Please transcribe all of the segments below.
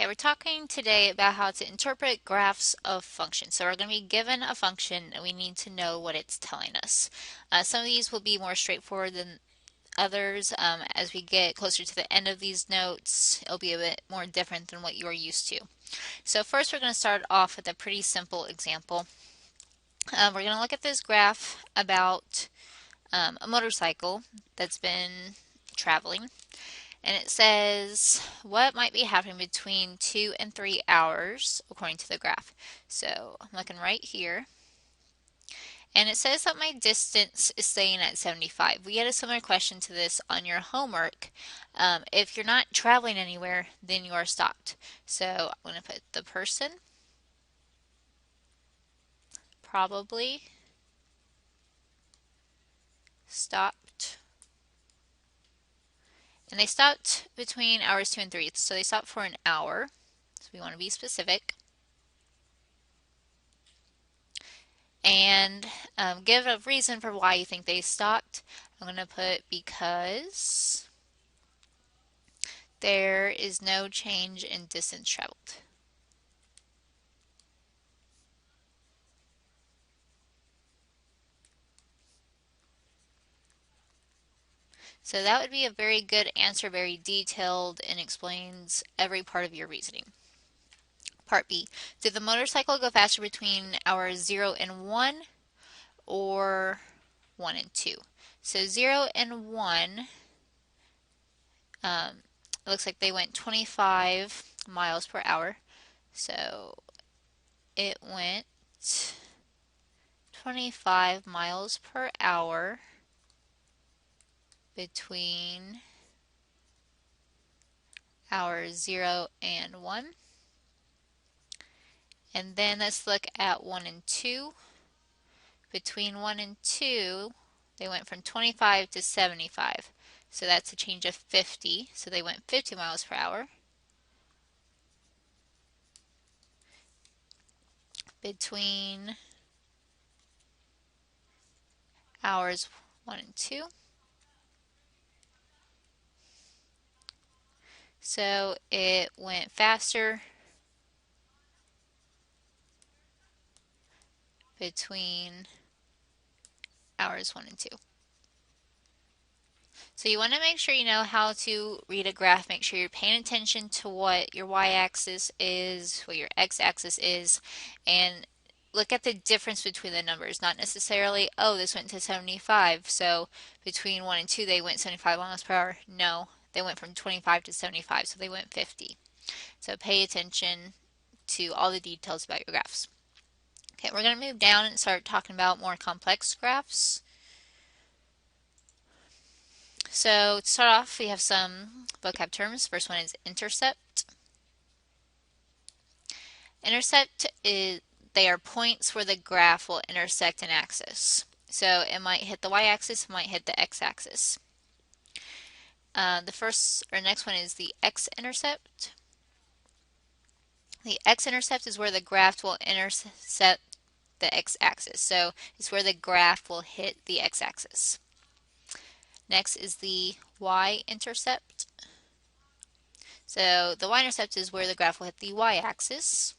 Okay, we're talking today about how to interpret graphs of functions. So we're going to be given a function and we need to know what it's telling us. Some of these will be more straightforward than others. As we get closer to the end of these notes, it'll be a bit more different than what you're used to. So first we're going to start off with a pretty simple example. We're going to look at this graph about a motorcycle that's been traveling. And it says what might be happening between 2 and 3 hours according to the graph. So I'm looking right here. And it says that my distance is staying at 75. We had a similar question to this on your homework. If you're not traveling anywhere, then you are stopped. So I'm going to put the person, probably stopped. And they stopped between hours 2 and 3. So they stopped for an hour. So we want to be specific. And give a reason for why you think they stopped. I'm going to put because there is no change in distance traveled. So that would be a very good answer, very detailed, and explains every part of your reasoning. Part B, did the motorcycle go faster between hours 0 and 1 or 1 and 2? So 0 and 1, it looks like they went 25 miles per hour. So it went 25 miles per hour between hours 0 and 1. And then let's look at 1 and 2. Between 1 and 2, they went from 25 to 75. So that's a change of 50. So they went 50 miles per hour. Between hours 1 and 2. So it went faster between hours 1 and 2. So you want to make sure you know how to read a graph. Make sure you're paying attention to what your y-axis is, what your x-axis is, and look at the difference between the numbers. Not necessarily, oh, this went to 75, so between 1 and 2 they went 75 miles per hour. No, they went from 25 to 75, so they went 50. So pay attention to all the details about your graphs. Okay, we're going to move down and start talking about more complex graphs. So to start off, we have some vocab terms. First one is intercept. Intercept is, they are points where the graph will intersect an axis. So it might hit the y-axis, it might hit the x-axis. The next one is the x-intercept. The x-intercept is where the graph will intercept the x-axis. So it's where the graph will hit the x-axis. Next is the y-intercept. So the y-intercept is where the graph will hit the y-axis.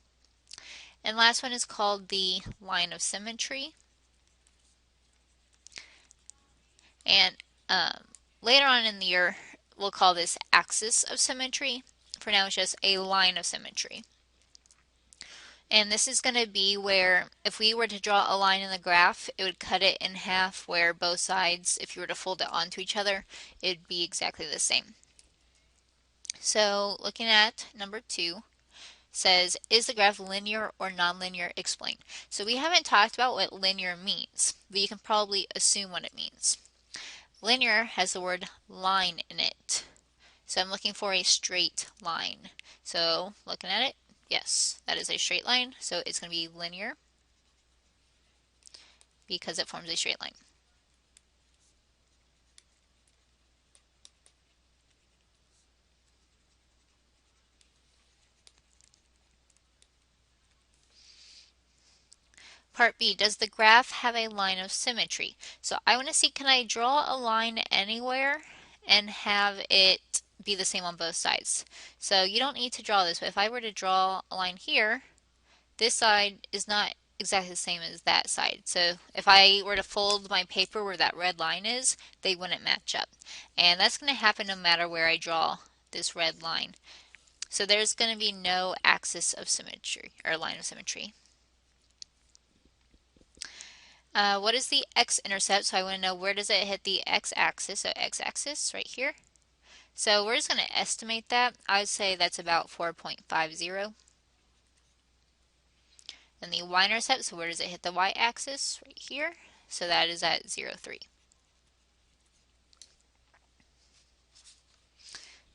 And last one is called the line of symmetry. And later on in the year, we'll call this axis of symmetry. For now, it's just a line of symmetry. And this is going to be where if we were to draw a line in the graph, it would cut it in half where both sides, if you were to fold it onto each other, it'd be exactly the same. So looking at number 2, says, is the graph linear or nonlinear? Explain. So we haven't talked about what linear means, but you can probably assume what it means. Linear has the word line in it. So I'm looking for a straight line. So looking at it, yes, that is a straight line. So it's going to be linear because it forms a straight line. Part B, does the graph have a line of symmetry? So I want to see, can I draw a line anywhere and have it be the same on both sides. So you don't need to draw this, but if I were to draw a line here, this side is not exactly the same as that side. So if I were to fold my paper where that red line is, they wouldn't match up. And that's going to happen no matter where I draw this red line. So there's going to be no axis of symmetry or line of symmetry. What is the x-intercept? So I want to know where does it hit the x-axis. So x-axis right here. So we're just going to estimate that. I would say that's about 4.50. And the y-intercept, so where does it hit the y-axis? Right here. So that is at 0.3.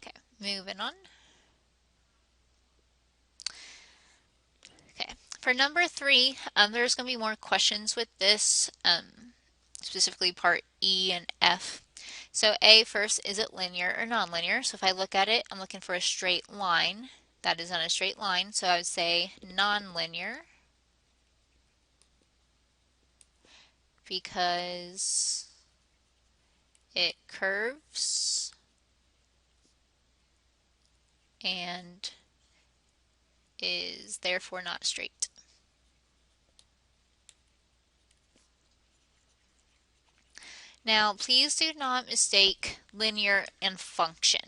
Okay, moving on. Okay, for number 3, there's going to be more questions with this, specifically part E and F. So A first, is it linear or nonlinear? So if I look at it, I'm looking for a straight line. That is on a straight line, so I would say nonlinear because it curves and is therefore not straight. Now, please do not mistake linear and function.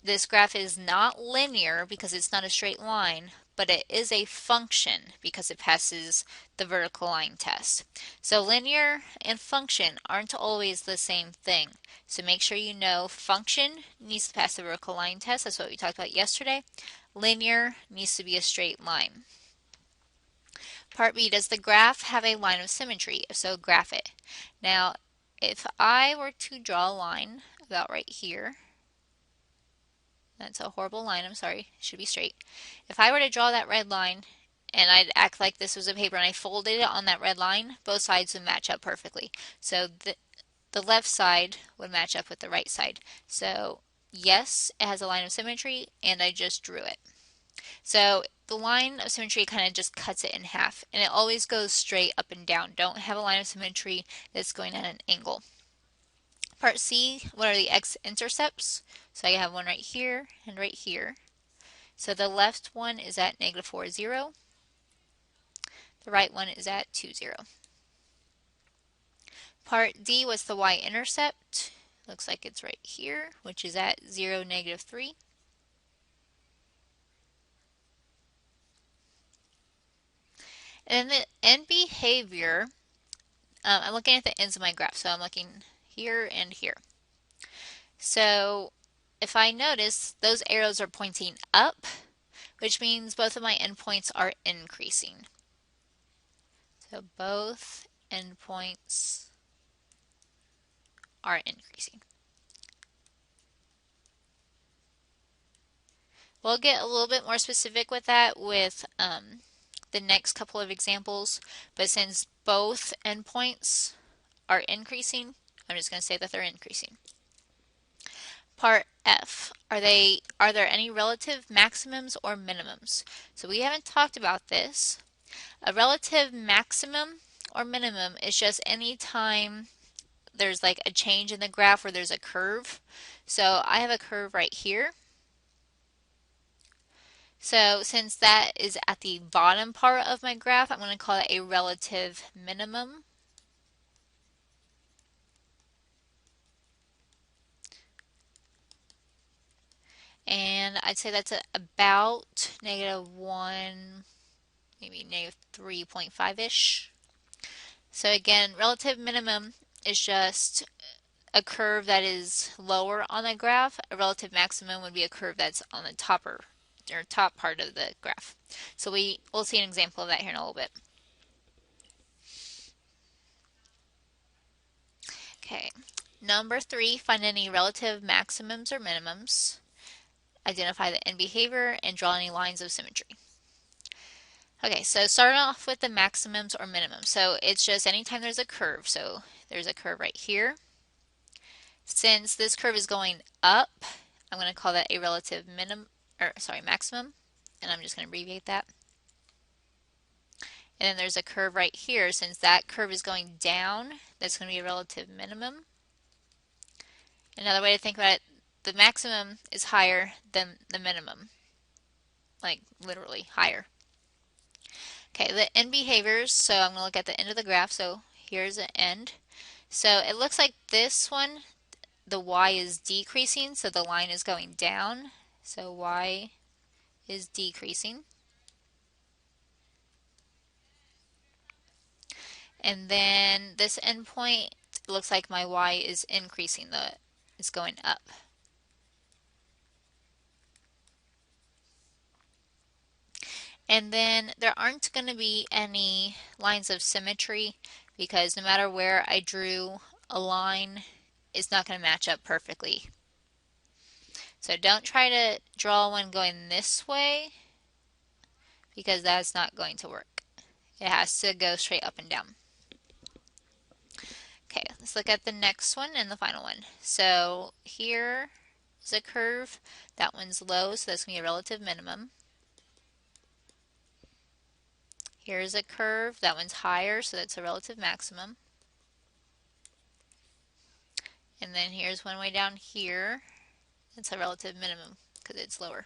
This graph is not linear because it's not a straight line, but it is a function because it passes the vertical line test. So linear and function aren't always the same thing. So make sure you know function needs to pass the vertical line test. That's what we talked about yesterday. Linear needs to be a straight line. Part B, does the graph have a line of symmetry? If so, graph it. Now, if I were to draw a line about right here, that's a horrible line, I'm sorry, it should be straight. If I were to draw that red line and I'd act like this was a paper and I folded it on that red line, both sides would match up perfectly. So the left side would match up with the right side. So yes, it has a line of symmetry and I just drew it. So the line of symmetry kind of just cuts it in half, and it always goes straight up and down. Don't have a line of symmetry that's going at an angle. Part C, what are the x-intercepts? So I have one right here and right here. So the left one is at -4, 0. The right one is at 2, 0. Part D, what's the y-intercept? Looks like it's right here, which is at 0, -3. And then the end behavior, I'm looking at the ends of my graph, so I'm looking here and here. So if I notice, those arrows are pointing up, which means both of my endpoints are increasing. So both endpoints are increasing. We'll get a little bit more specific with that with the next couple of examples, but since both endpoints are increasing, I'm just going to say that they're increasing. Part F, are there any relative maximums or minimums? So we haven't talked about this. A relative maximum or minimum is just any time there's like a change in the graph where there's a curve. So I have a curve right here. So since that is at the bottom part of my graph, I'm going to call it a relative minimum. And I'd say that's about -1, maybe -3.5-ish. So again, relative minimum is just a curve that is lower on the graph. A relative maximum would be a curve that's on the top part of the graph. So we'll see an example of that here in a little bit. Okay, number 3, find any relative maximums or minimums. Identify the end behavior and draw any lines of symmetry. Okay, so starting off with the maximums or minimums. So it's just anytime there's a curve. So there's a curve right here. Since this curve is going up, I'm going to call that a relative maximum, and I'm just going to abbreviate that. And then there's a curve right here. Since that curve is going down, that's going to be a relative minimum. Another way to think about it, the maximum is higher than the minimum, like literally higher. Okay, the end behaviors, so I'm going to look at the end of the graph. So here's the end. So it looks like this one, the y is decreasing, so the line is going down. So y is decreasing. And then this endpoint, it looks like my y is increasing, it's going up. And then there aren't going to be any lines of symmetry because no matter where I drew a line, it's not going to match up perfectly. So don't try to draw one going this way because that's not going to work. It has to go straight up and down. Okay, let's look at the next one and the final one. So here is a curve. That one's low, so that's going to be a relative minimum. Here's a curve. That one's higher, so that's a relative maximum. And then here's one way down here. It's a relative minimum because it's lower.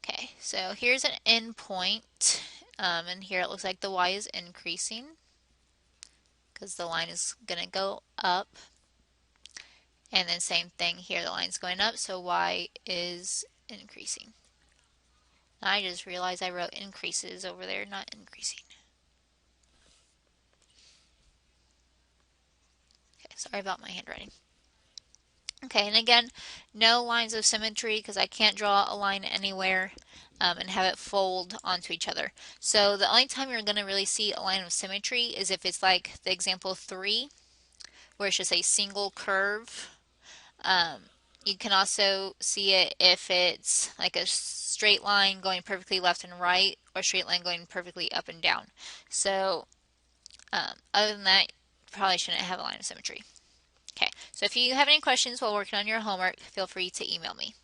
Okay, so here's an endpoint. And here it looks like the y is increasing because the line is going to go up. And then same thing here, the line's going up, so y is increasing. Now I just realized I wrote increases over there, not increasing. Okay, sorry about my handwriting. Okay, and again, no lines of symmetry because I can't draw a line anywhere and have it fold onto each other. So the only time you're going to really see a line of symmetry is if it's like the example 3, where it's just a single curve. You can also see it if it's like a straight line going perfectly left and right, or a straight line going perfectly up and down. So other than that, you probably shouldn't have a line of symmetry. Okay, so if you have any questions while working on your homework, feel free to email me.